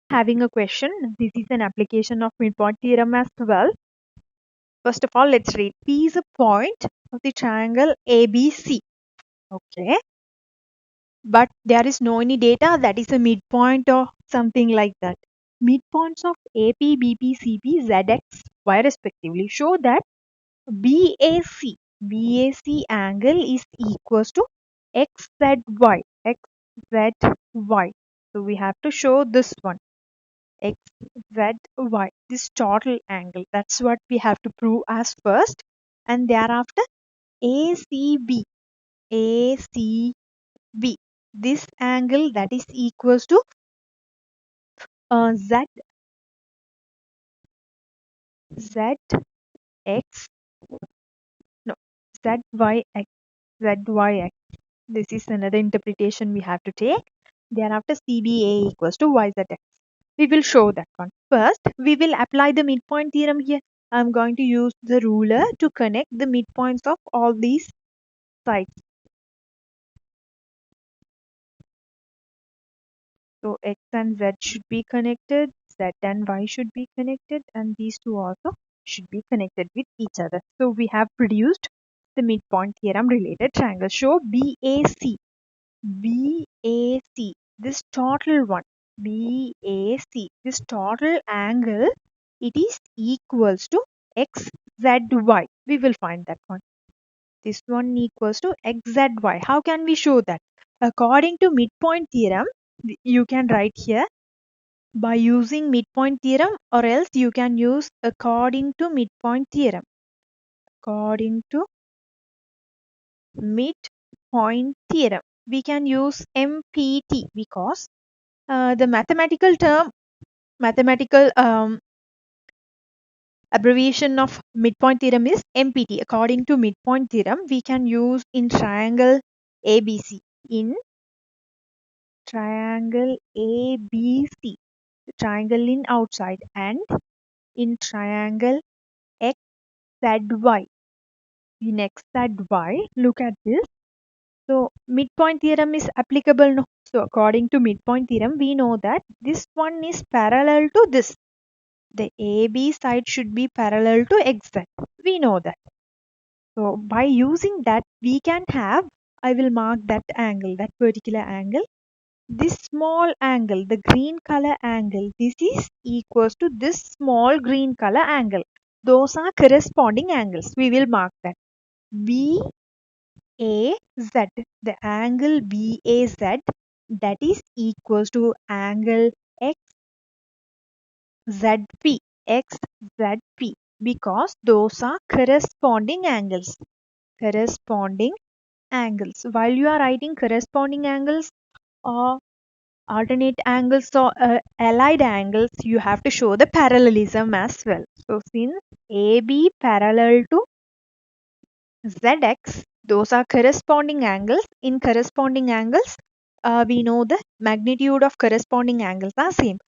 having a question. This is an application of midpoint theorem as well. First of all, let's read. P is a point of the triangle ABC. Okay. But there is no any data that is a midpoint or something like that. Midpoints of AP, BP, CP, ZX, Y respectively show that BAC angle is equals to XZY. XZY. So we have to show this one. XZY. This total angle. That's what we have to prove as first. And thereafter ACB. ACB. This angle that is equals to Z ZX. No. ZYX. ZYX. This is another interpretation we have to take. Thereafter CBA equals to YZX. We will show that one. First, we will apply the midpoint theorem here. I am going to use the ruler to connect the midpoints of all these sides. So X and Z should be connected, Z and Y should be connected, and these two also should be connected with each other. So we have produced the midpoint theorem related triangle. Show BAC. BAC. This total one. BAC. This total angle, it is equals to XZY. We will find that one. This one equals to XZY. How can we show that? According to midpoint theorem, you can write here by using midpoint theorem, or else you can use according to midpoint theorem. According to midpoint theorem, we can use MPT because the mathematical abbreviation of midpoint theorem is MPT. According to midpoint theorem, we can use in triangle ABC. In triangle ABC, triangle in outside, and in triangle XZY. In XZY, look at this. So midpoint theorem is applicable. No? So according to midpoint theorem, we know that this one is parallel to this. The AB side should be parallel to XZ. We know that. So by using that, we can have, I will mark that angle, that particular angle. This small angle, the green color angle, this is equals to this small green color angle. Those are corresponding angles. We will mark that. BAZ, the angle BAZ, that is equals to angle XZP. XZP, because those are corresponding angles. Corresponding angles. While you are writing corresponding angles or alternate angles or allied angles, you have to show the parallelism as well. So since AB parallel to ZX, those are corresponding angles. In corresponding angles, we know the magnitude of corresponding angles are same.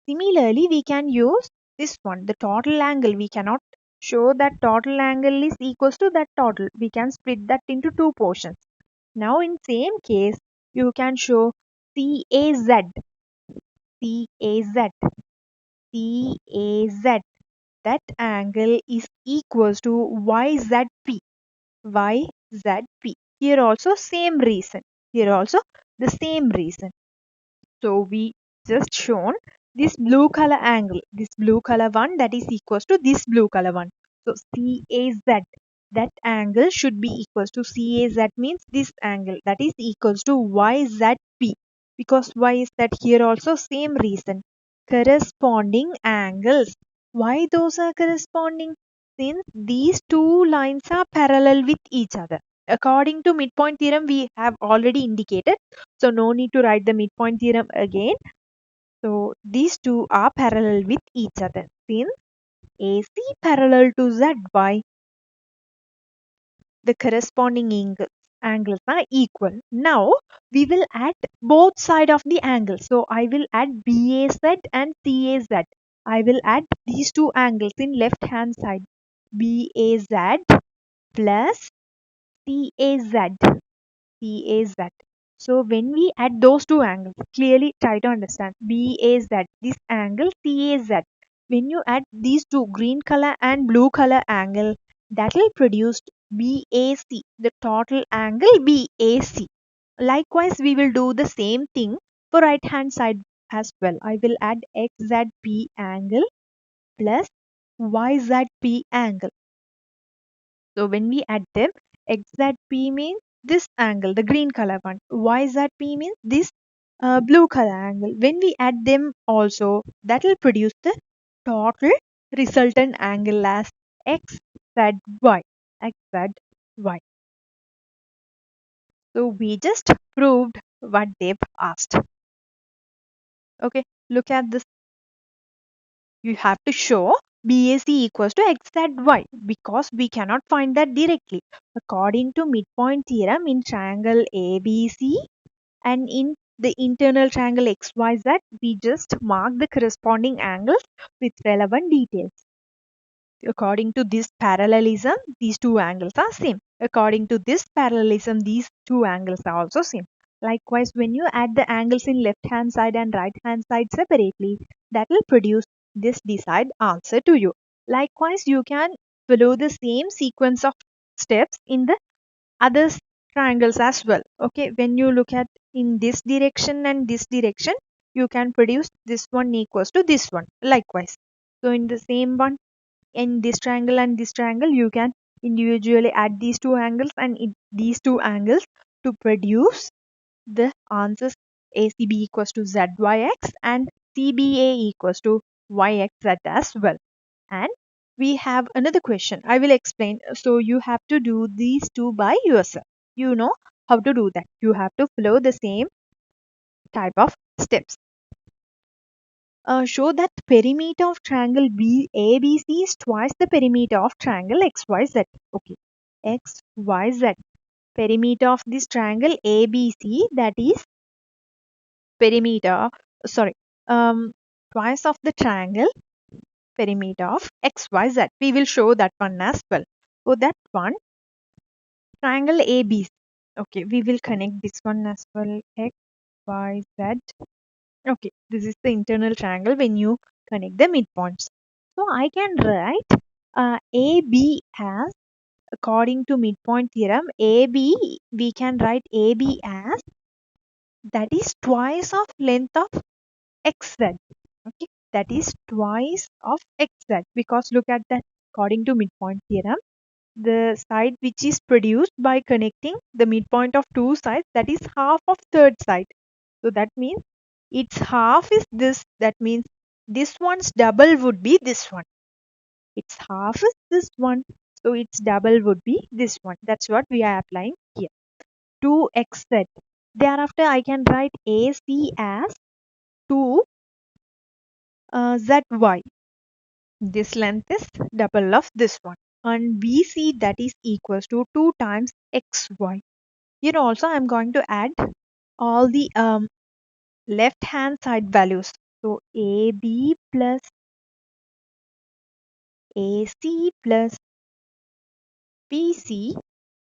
Similarly, we can use this one, the total angle. We cannot show that total angle is equals to that total. We can split that into two portions. Now in same case, you can show CAZ. CAZ. CAZ. That angle is equals to YZP. YZP. Here also same reason. Here also the same reason. So we just shown this blue color angle. This blue color one that is equals to this blue color one. So CAZ. That angle should be equals to CAZ means this angle that is equals to YZP. Because why is that? Here also same reason. Corresponding angles. Why those are corresponding? Since these two lines are parallel with each other. According to midpoint theorem, we have already indicated. So no need to write the midpoint theorem again. So these two are parallel with each other. Since AC parallel to ZY, the corresponding angles are equal. Now we will add both sides of the angle. So I will add BAZ and CAZ. I will add these two angles in left hand side. BAZ plus CAZ. CAZ. So when we add those two angles, clearly try to understand BAZ, this angle CAZ. When you add these two, green color and blue color angle, that will produce BAC, the total angle BAC. Likewise, we will do the same thing for right hand side as well. I will add XZP angle plus YZP angle. So when we add them, XZP means this angle, the green color one. YZP means this blue color angle. When we add them also, that will produce the total resultant angle as XZY. XZY. So we just proved what they've asked. Okay, look at this. You have to show BAC equals to XZY because we cannot find that directly. According to midpoint theorem in triangle ABC and in the internal triangle XYZ, we just mark the corresponding angles with relevant details. According to this parallelism, these two angles are same. According to this parallelism, these two angles are also same. Likewise, when you add the angles in left hand side and right hand side separately, that will produce this desired answer to you. Likewise, you can follow the same sequence of steps in the other triangles as well. Okay, when you look at in this direction and this direction, you can produce this one equals to this one. Likewise, so in the same one, in this triangle and this triangle, you can individually add these two angles and these two angles to produce the answers ACB equals to ZYX and CBA equals to YXZ as well. And we have another question. I will explain. So you have to do these two by yourself. You know how to do that. You have to follow the same type of steps. Show that the perimeter of triangle ABC is twice the perimeter of triangle XYZ. Okay, XYZ. Perimeter of this triangle ABC, that is perimeter, sorry, twice of the triangle perimeter of XYZ. We will show that one as well. For that one, triangle ABC. Okay, we will connect this one as well. XYZ. Okay, this is the internal triangle when you connect the midpoints. So I can write AB as, according to midpoint theorem, AB, we can write AB as, that is twice of length of XZ. Okay, that is twice of XZ, because look at that, according to midpoint theorem, the side which is produced by connecting the midpoint of two sides, that is half of third side. So that means its half is this. That means this one's double would be this one. Its half is this one. So its double would be this one. That's what we are applying here. 2XZ. Thereafter, I can write AC as 2ZY. This length is double of this one. And BC, that is equals to 2 times XY. Here also I am going to add all the left hand side values. So AB plus AC plus BC,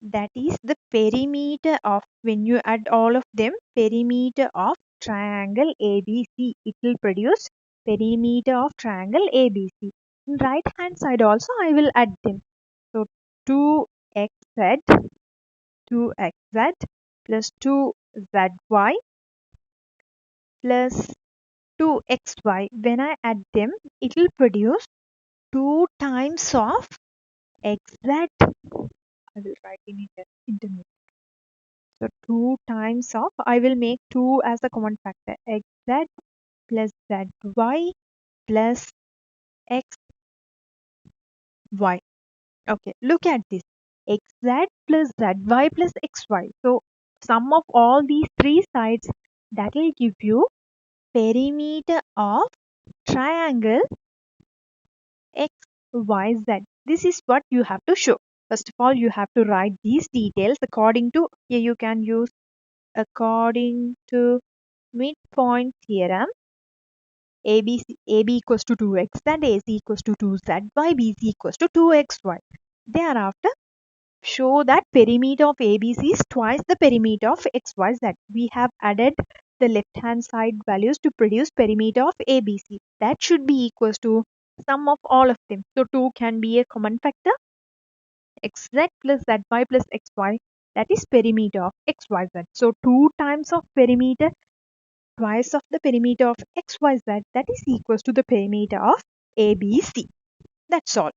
that is the perimeter of, when you add all of them, perimeter of triangle ABC. It will produce perimeter of triangle ABC. In right hand side also I will add them. So 2XZ, 2XZ plus 2ZY plus 2XY. When I add them, it will produce 2 times of XZ. I will write in intermediate. So 2 times of, I will make 2 as a common factor. XZ plus ZY plus XY. Okay, look at this. XZ plus ZY plus XY. So sum of all these three sides, that will give you perimeter of triangle XYZ. This is what you have to show. First of all, you have to write these details according to, here you can use according to midpoint theorem. AB equals to 2x and AC equals to 2z, BC equals to 2xy. Thereafter, show that perimeter of ABC is twice the perimeter of XYZ. We have added the left hand side values to produce perimeter of ABC. That should be equals to sum of all of them. So 2 can be a common factor. XZ plus ZY plus XY, that is perimeter of XYZ. So 2 times of perimeter, twice of the perimeter of XYZ, that is equals to the perimeter of ABC. That's all.